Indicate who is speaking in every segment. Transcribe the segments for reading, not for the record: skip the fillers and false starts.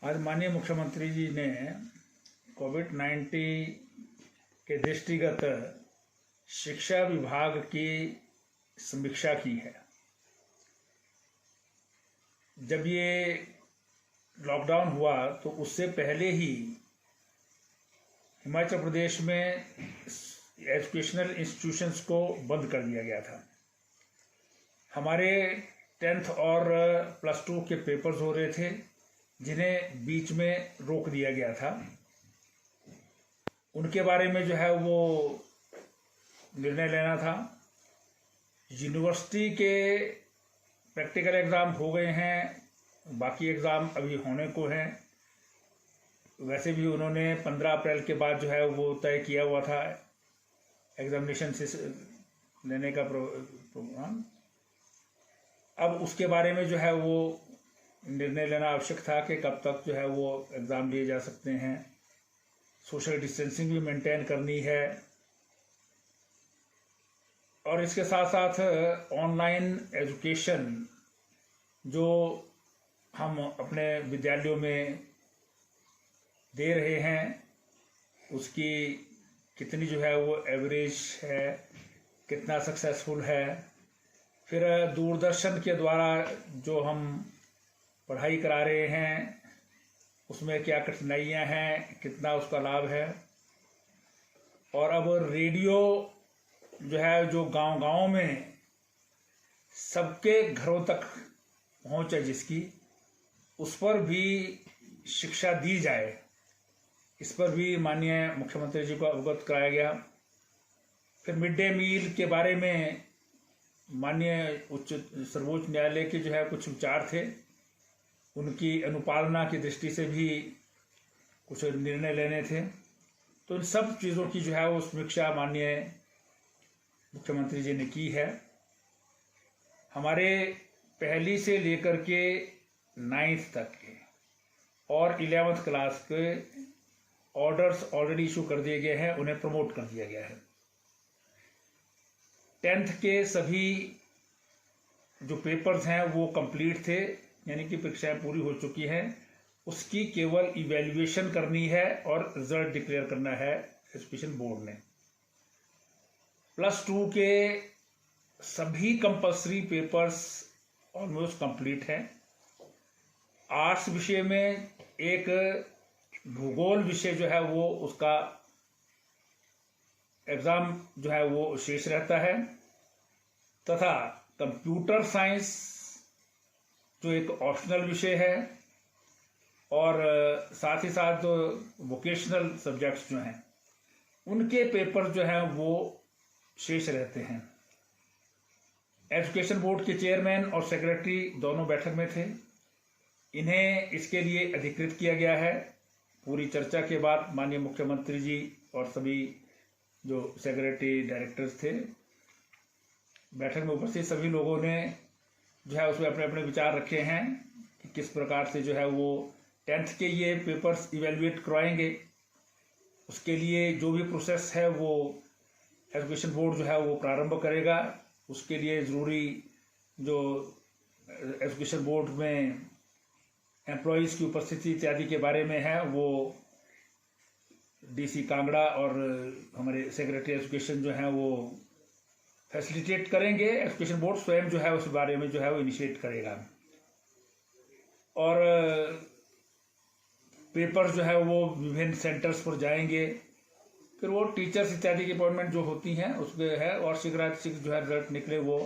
Speaker 1: आज माननीय मुख्यमंत्री जी ने कोविड-19 के दृष्टिगत शिक्षा विभाग की समीक्षा की है। जब ये लॉकडाउन हुआ तो उससे पहले ही हिमाचल प्रदेश में एजुकेशनल इंस्टीट्यूशंस को बंद कर दिया गया था। हमारे 10th और +2 के पेपर्स हो रहे थे जिन्हें बीच में रोक दिया गया था। उनके बारे में जो है वो निर्णय लेना था। यूनिवर्सिटी के प्रैक्टिकल एग्ज़ाम हो गए हैं, बाकी एग्ज़ाम अभी होने को हैं। वैसे भी उन्होंने 15 अप्रैल के बाद जो है वो तय किया हुआ था एग्जामिनेशन से लेने का प्रोग्राम। अब उसके बारे में जो है वो निर्णय लेना आवश्यक था कि कब तक जो है वो एग्ज़ाम लिए जा सकते हैं। सोशल डिस्टेंसिंग भी मेंटेन करनी है और इसके साथ साथ ऑनलाइन एजुकेशन जो हम अपने विद्यालयों में दे रहे हैं उसकी कितनी जो है वो एवरेज है, कितना सक्सेसफुल है। फिर दूरदर्शन के द्वारा जो हम पढ़ाई करा रहे हैं उसमें क्या कठिनाइयां हैं, कितना उसका लाभ है। और अब रेडियो जो है जो गांव-गांव में सबके घरों तक पहुंच है जिसकी, उस पर भी शिक्षा दी जाए, इस पर भी माननीय मुख्यमंत्री जी को अवगत कराया गया। फिर मिड डे मील के बारे में माननीय सर्वोच्च न्यायालय के जो है कुछ विचार थे, उनकी अनुपालना की दृष्टि से भी कुछ निर्णय लेने थे। तो इन सब चीज़ों की जो है वो समीक्षा माननीय मुख्यमंत्री जी ने की है। हमारे पहली से लेकर के 9th तक के और 11th क्लास के ऑर्डर्स ऑलरेडी इशू कर दिए गए हैं, उन्हें प्रमोट कर दिया गया है। 10th के सभी जो पेपर्स हैं वो कंप्लीट थे, यानी कि परीक्षाएं पूरी हो चुकी हैं। उसकी केवल इवैल्यूएशन करनी है और रिजल्ट डिक्लेयर करना है एजुकेशन बोर्ड ने। +2 के सभी कंपल्सरी पेपर्स ऑलमोस्ट कंप्लीट हैं। आर्ट्स विषय में एक भूगोल विषय जो है वो उसका एग्ज़ाम जो है वो शेष रहता है, तथा कंप्यूटर साइंस जो एक ऑप्शनल विषय है और साथ ही साथ वोकेशनल सब्जेक्ट्स जो हैं उनके पेपर जो हैं वो शेष रहते हैं। एजुकेशन बोर्ड के चेयरमैन और सेक्रेटरी दोनों बैठक में थे। इन्हें इसके लिए अधिकृत किया गया है। पूरी चर्चा के बाद माननीय मुख्यमंत्री जी और सभी जो सेक्रेटरी डायरेक्टर्स थे, बैठक में उपस्थित सभी लोगों ने जो है उसमें अपने अपने विचार रखे हैं कि किस प्रकार से जो है वो 10th के ये पेपर्स इवेल्युएट करवाएंगे। उसके लिए जो भी प्रोसेस है वो एजुकेशन बोर्ड जो है वो प्रारंभ करेगा। उसके लिए ज़रूरी जो एजुकेशन बोर्ड में एम्प्लॉयज़ की उपस्थिति इत्यादि के बारे में है वो DC कांगड़ा और हमारे सेक्रेटरी एजुकेशन जो हैं वो फैसिलिटेट करेंगे। एजुकेशन बोर्ड स्वयं जो है उस बारे में जो है वो इनिशिएट करेगा और पेपर जो है वो विभिन्न सेंटर्स पर जाएंगे। फिर वो टीचर्स इत्यादि की अपॉइंटमेंट जो होती हैं उसमें है और शीघ्र जो है रिजल्ट निकले वो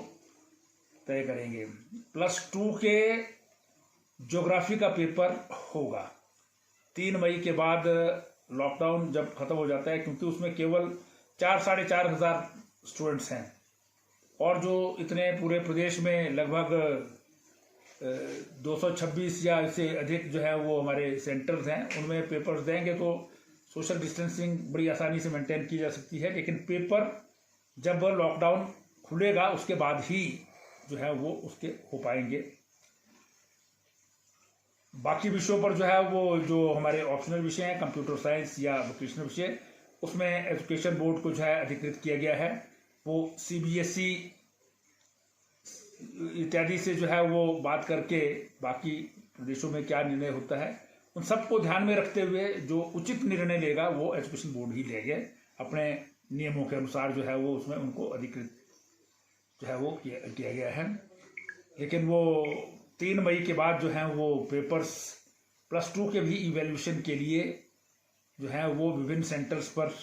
Speaker 1: तय करेंगे। +2 के ज्योग्राफी का पेपर होगा 3 मई के बाद, लॉकडाउन जब ख़त्म हो जाता है, क्योंकि उसमें केवल 4-4.5 हज़ार स्टूडेंट्स हैं और जो इतने पूरे प्रदेश में लगभग 226 या इससे अधिक जो है वो हमारे सेंटर्स हैं, उनमें पेपर्स देंगे तो सोशल डिस्टेंसिंग बड़ी आसानी से मेंटेन की जा सकती है। लेकिन पेपर जब लॉकडाउन खुलेगा उसके बाद ही जो है वो उसके हो पाएंगे। बाकी विषयों पर जो है वो जो हमारे ऑप्शनल विषय हैं, कंप्यूटर साइंस या वोकेशनल विषय, उसमें एजुकेशन बोर्ड को जो है अधिकृत किया गया है। वो CBSE इत्यादि से जो है वो बात करके बाकी प्रदेशों में क्या निर्णय होता है उन सबको ध्यान में रखते हुए जो उचित निर्णय लेगा वो एजुकेशन बोर्ड ही लेंगे अपने नियमों के अनुसार, जो है वो उसमें उनको अधिकृत जो है वो किया गया है। लेकिन वो 3 मई के बाद जो है वो पेपर्स +2 के भी इवैल्यूएशन के लिए जो है वो विभिन्न सेंटर्स पर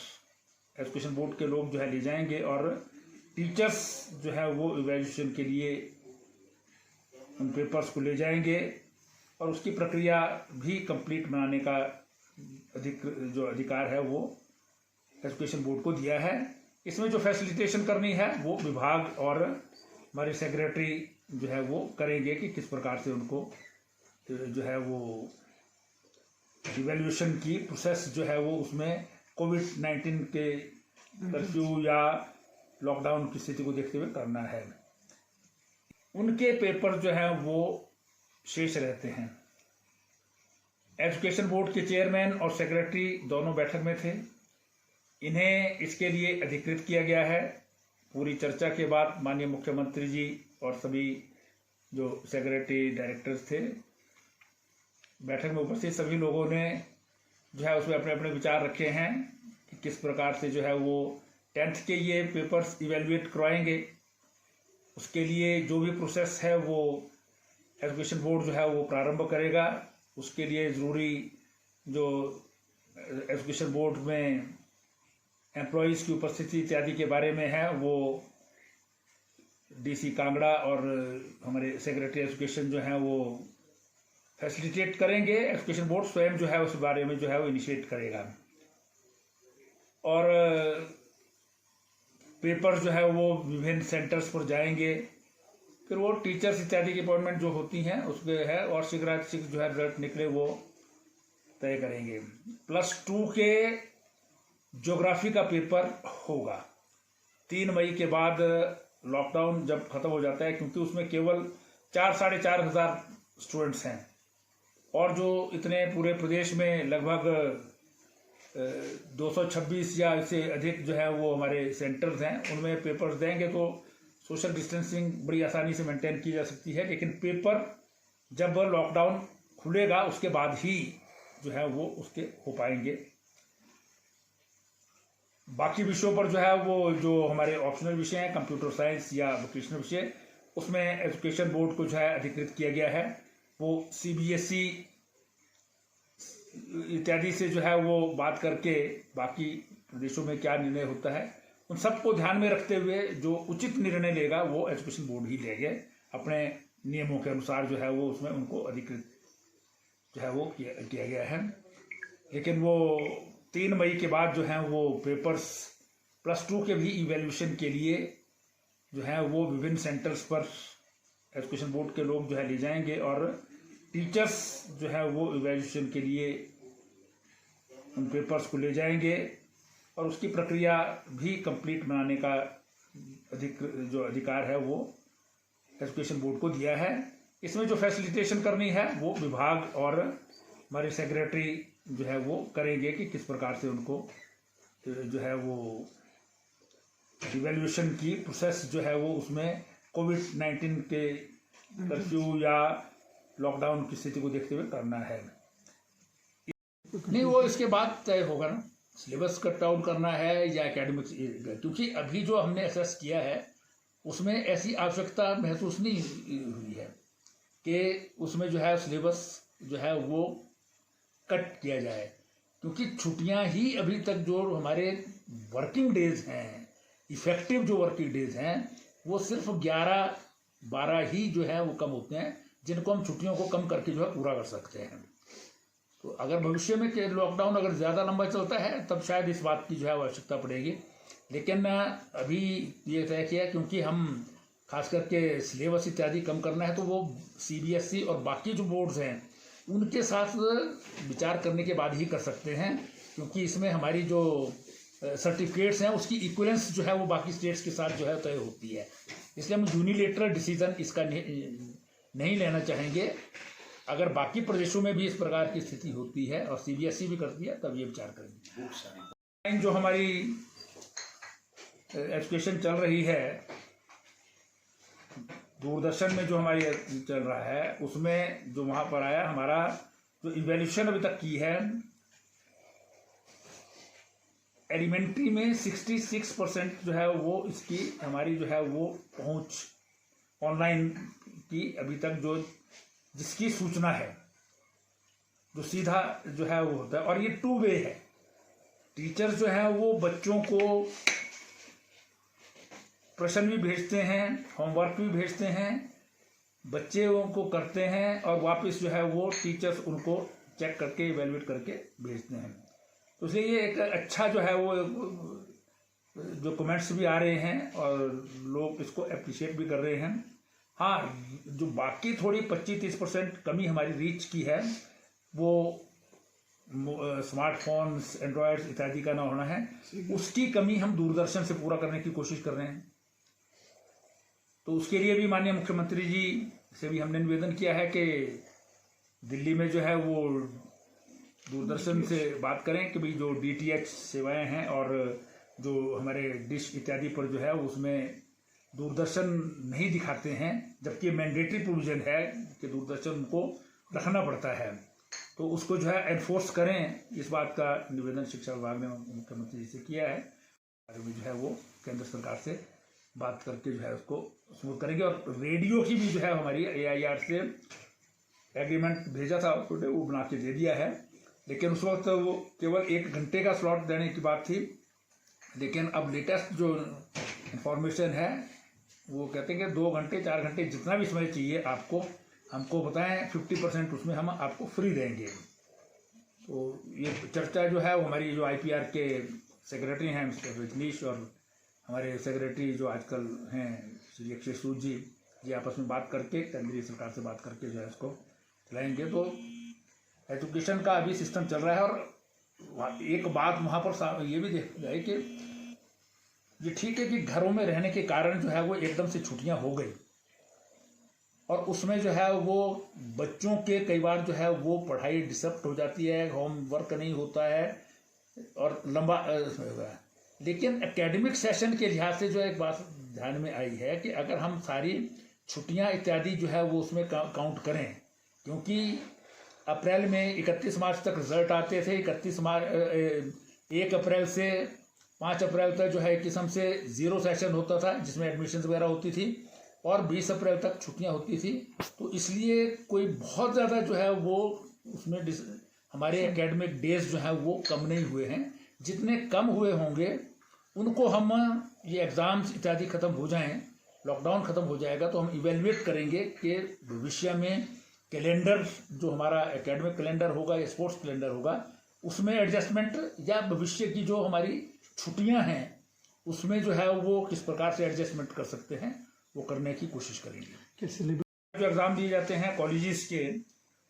Speaker 1: एजुकेशन बोर्ड के लोग जो है ले जाएंगे और टीचर्स जो है वो इवैल्यूएशन के लिए उन पेपर्स को ले जाएंगे और उसकी प्रक्रिया भी कंप्लीट बनाने का अधिकार है वो एजुकेशन बोर्ड को दिया है। इसमें जो फैसिलिटेशन करनी है वो विभाग और हमारे सेक्रेटरी जो है वो करेंगे कि किस प्रकार से उनको जो है वो इवैल्यूएशन की प्रोसेस जो है वो उसमें कोविड-19 के कर्फ्यू या लॉकडाउन की स्थिति को देखते हुए करना है। उनके पेपर जो है वो शेष रहते हैं। एजुकेशन बोर्ड के चेयरमैन और सेक्रेटरी दोनों बैठक में थे। इन्हें इसके लिए अधिकृत किया गया है। पूरी चर्चा के बाद माननीय मुख्यमंत्री जी और सभी जो सेक्रेटरी डायरेक्टर्स थे, बैठक में उपस्थित सभी लोगों ने जो है उसमें अपने अपने विचार रखे हैं कि किस प्रकार से जो है वो 10th के ये पेपर्स इवेल्युएट करवाएंगे। उसके लिए जो भी प्रोसेस है वो एजुकेशन बोर्ड जो है वो प्रारंभ करेगा। उसके लिए ज़रूरी जो एजुकेशन बोर्ड में एम्प्लॉयज़ की उपस्थिति इत्यादि के बारे में है वो डीसी कांगड़ा और हमारे सेक्रेटरी एजुकेशन जो है वो फैसिलिटेट करेंगे। एजुकेशन बोर्ड स्वयं जो है उस बारे में जो है वो इनिशिएट करेगा और पेपर जो है वो विभिन्न सेंटर्स पर जाएंगे। फिर वो टीचर्स इत्यादि की अपॉइंटमेंट जो होती हैं उसके है और शीघ्राति जो है रिजल्ट निकले वो तय करेंगे। +2 के ज्योग्राफी का पेपर होगा 3 मई के बाद, लॉकडाउन जब खत्म हो जाता है, क्योंकि उसमें केवल 4-4.5 हज़ार स्टूडेंट्स हैं और जो इतने पूरे प्रदेश में लगभग 226 या इससे अधिक जो है वो हमारे सेंटर्स हैं, उनमें पेपर्स देंगे तो सोशल डिस्टेंसिंग बड़ी आसानी से मेंटेन की जा सकती है। लेकिन पेपर जब लॉकडाउन खुलेगा उसके बाद ही जो है वो उसके हो पाएंगे। बाकी विषयों पर जो है वो जो हमारे ऑप्शनल विषय हैं, कंप्यूटर साइंस या वोकेशनल विषय, उसमें एजुकेशन बोर्ड को जो है अधिकृत किया गया है। वो CBSE इत्यादि से जो है वो बात करके बाकी प्रदेशों में क्या निर्णय होता है उन सबको ध्यान में रखते हुए जो उचित निर्णय लेगा वो एजुकेशन बोर्ड ही लेंगे अपने नियमों के अनुसार, जो है वो उसमें उनको अधिकृत जो है वो किया गया है। लेकिन वो 3 मई के बाद जो है वो पेपर्स +2 के भी इवैल्यूएशन के लिए जो है वो विभिन्न सेंटर्स पर एजुकेशन बोर्ड के लोग जो है ले जाएंगे और टीचर्स जो है वो इवैल्यूएशन के लिए उन पेपर्स को ले जाएंगे और उसकी प्रक्रिया भी कंप्लीट बनाने का अधिकार है वो एजुकेशन बोर्ड को दिया है। इसमें जो फैसिलिटेशन करनी है वो विभाग और हमारे सेक्रेटरी जो है वो करेंगे कि किस प्रकार से उनको जो है वो इवैल्यूएशन की प्रोसेस जो है वो उसमें कोविड-19 के कर्फ्यू या लॉकडाउन की स्थिति को देखते हुए करना है। नहीं, वो इसके बाद तय होगा ना, सिलेबस कट डाउन करना है या एकेडमिक्स, क्योंकि अभी जो हमने असेस किया है उसमें ऐसी आवश्यकता महसूस नहीं हुई है कि उसमें जो है सिलेबस जो है वो कट किया जाए, क्योंकि छुट्टियां ही अभी तक जो हमारे वर्किंग डेज हैं, इफेक्टिव जो वर्किंग डेज हैं वो सिर्फ 11-12 ही जो है वो कम होते हैं, जिनको हम छुट्टियों को कम करके जो है पूरा कर सकते हैं। तो अगर भविष्य में लॉकडाउन अगर ज़्यादा लंबा चलता है तब शायद इस बात की जो है आवश्यकता पड़ेगी। लेकिन अभी ये तय किया क्योंकि हम खास करके सिलेबस इत्यादि कम करना है तो वो CBSE और बाकी जो बोर्ड्स हैं उनके साथ विचार करने के बाद ही कर सकते हैं, क्योंकि इसमें हमारी जो सर्टिफिकेट्स हैं उसकी इक्विवेलेंस जो है वो बाकी स्टेट्स के साथ जो है तय होती है। इसलिए हम यूनिलेटरल डिसीजन इसका नहीं लेना चाहेंगे। अगर बाकी प्रदेशों में भी इस प्रकार की स्थिति होती है और CBSE भी करती है तब ये विचार करेंगे। जो हमारी एजुकेशन चल रही है, दूरदर्शन में जो हमारी चल रहा है उसमें जो वहाँ पर आया हमारा जो इवैल्यूएशन अभी तक की है, एलिमेंट्री में 66% जो है वो इसकी हमारी जो है वो पहुंच ऑनलाइन की अभी तक जो जिसकी सूचना है, जो सीधा जो है वो होता है। और ये 2 वे है। टीचर जो है वो बच्चों को प्रश्न भी भेजते हैं, होमवर्क भी भेजते हैं, बच्चे उनको करते हैं और वापस जो है वो टीचर्स उनको चेक करके इवेलुएट करके भेजते हैं। तो इसलिए ये एक अच्छा जो है वो जो कमेंट्स भी आ रहे हैं और लोग इसको अप्रिशिएट भी कर रहे हैं। हाँ, जो बाकी थोड़ी 25-30% कमी हमारी रीच की है वो स्मार्टफोन्स, एंड्रॉयड्स इत्यादि का ना होना है, उसकी कमी हम दूरदर्शन से पूरा करने की कोशिश कर रहे हैं। तो उसके लिए भी माननीय मुख्यमंत्री जी से भी हमने निवेदन किया है कि दिल्ली में जो है वो दूरदर्शन से बात करें कि भाई जो DTH सेवाएं हैं और जो हमारे डिश इत्यादि पर जो है उसमें दूरदर्शन नहीं दिखाते हैं, जबकि मैंडेटरी प्रोविजन है कि दूरदर्शन उनको रखना पड़ता है, तो उसको जो है एनफोर्स करें। इस बात का निवेदन शिक्षा विभाग ने मुख्यमंत्री जी से किया है। अभी जो है वो केंद्र सरकार से बात करके जो है उसको स्मूथ करेंगे। और रेडियो की भी जो है हमारी AIR से एग्रीमेंट भेजा था, वो बना के दे दिया है, लेकिन उस वक्त वो केवल 1 घंटे का स्लॉट देने की बात थी। लेकिन अब लेटेस्ट जो इंफॉर्मेशन है वो कहते हैं कि 2 घंटे 4 घंटे जितना भी समय चाहिए आपको, हमको बताएं, 50% उसमें हम आपको फ्री देंगे। तो ये चर्चा जो है वो हमारी जो IPR के सेक्रेटरी हैं मिस्टर रजनीश और हमारे सेक्रेटरी जो आजकल हैं श्री अक्षय सूद जी आपस में बात करके केंद्रीय सरकार से बात करके जो है इसको चलाएंगे। तो एजुकेशन का अभी सिस्टम चल रहा है। और एक बात वहाँ पर ये भी देखा जाए कि ये ठीक है कि घरों में रहने के कारण जो है वो एकदम से छुट्टियां हो गई और उसमें जो है वो बच्चों के कई बार जो है वो पढ़ाई डिस्टर्ब हो जाती है, होमवर्क नहीं होता है और लंबा लेकिन एकेडमिक सेशन के लिहाज से जो एक बात ध्यान में आई है कि अगर हम सारी छुट्टियां इत्यादि जो है वो उसमें काउंट करें, क्योंकि अप्रैल में 31 मार्च तक रिजल्ट आते थे, 1 अप्रैल से 5 अप्रैल तक जो है एक किस्म से 0 सेशन होता था जिसमें एडमिशन वगैरह होती थी और 20 अप्रैल तक छुट्टियां होती थी। तो इसलिए कोई बहुत ज़्यादा जो है वो उसमें हमारे एकेडमिक डेज जो है वो कम नहीं हुए हैं। जितने कम हुए होंगे उनको हम ये एग्ज़ाम्स इत्यादि ख़त्म हो जाएं, लॉकडाउन ख़त्म हो जाएगा तो हम इवेलुएट करेंगे कि भविष्य में कैलेंडर जो हमारा एकेडमिक कैलेंडर होगा या स्पोर्ट्स कैलेंडर होगा उसमें एडजस्टमेंट या भविष्य की जो हमारी छुट्टियां हैं उसमें जो है वो किस प्रकार से एडजस्टमेंट कर सकते हैं वो करने की कोशिश करेंगे। जो एग्ज़ाम दिए जाते हैं कॉलेजेस के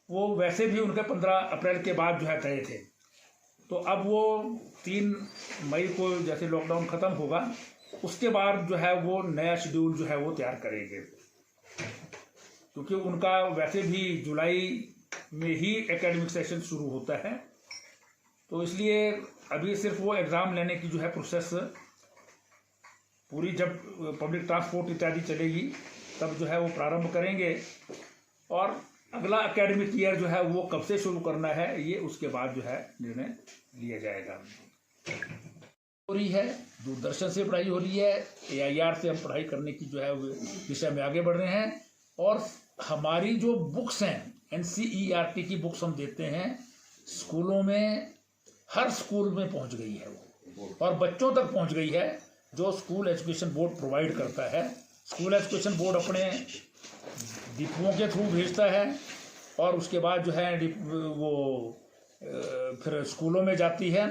Speaker 1: वो वैसे भी उनके 15 अप्रैल के बाद जो है तय थे, तो अब वो 3 मई को जैसे लॉकडाउन ख़त्म होगा उसके बाद जो है वो नया शेड्यूल जो है वो तैयार करेंगे, क्योंकि उनका वैसे भी जुलाई में ही एकेडमिक सेशन शुरू होता है। तो इसलिए अभी सिर्फ वो एग्ज़ाम लेने की जो है प्रोसेस पूरी जब पब्लिक ट्रांसपोर्ट इत्यादि चलेगी तब जो है वो प्रारंभ करेंगे और अगला एकेडमिक ईयर जो है वो कब से शुरू करना है ये उसके बाद जो है निर्णय लिया जाएगा। हो रही है, दूरदर्शन से पढ़ाई हो रही है, AIR से हम पढ़ाई करने की जो है विषय में आगे बढ़ रहे हैं और हमारी जो बुक्स हैं NCERT की बुक्स हम देते हैं स्कूलों में, हर स्कूल में पहुंच गई है वो और बच्चों तक पहुंच गई है जो स्कूल एजुकेशन बोर्ड प्रोवाइड करता है। स्कूल एजुकेशन बोर्ड अपने डिपुओं के थ्रू भेजता है और उसके बाद जो है वो फिर स्कूलों में जाती है,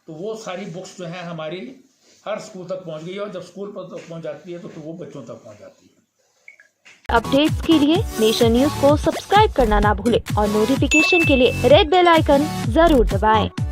Speaker 1: तो वो सारी बुक्स जो हैं हमारी हर स्कूल तक पहुंच गई है और जब स्कूल पर तक पहुंच जाती है तो फिर वो बच्चों तक पहुंच जाती है।
Speaker 2: अपडेट्स के लिए नेशन न्यूज को सब्सक्राइब करना ना भूलें और नोटिफिकेशन के लिए रेड बेल आइकन जरूर दबाएं।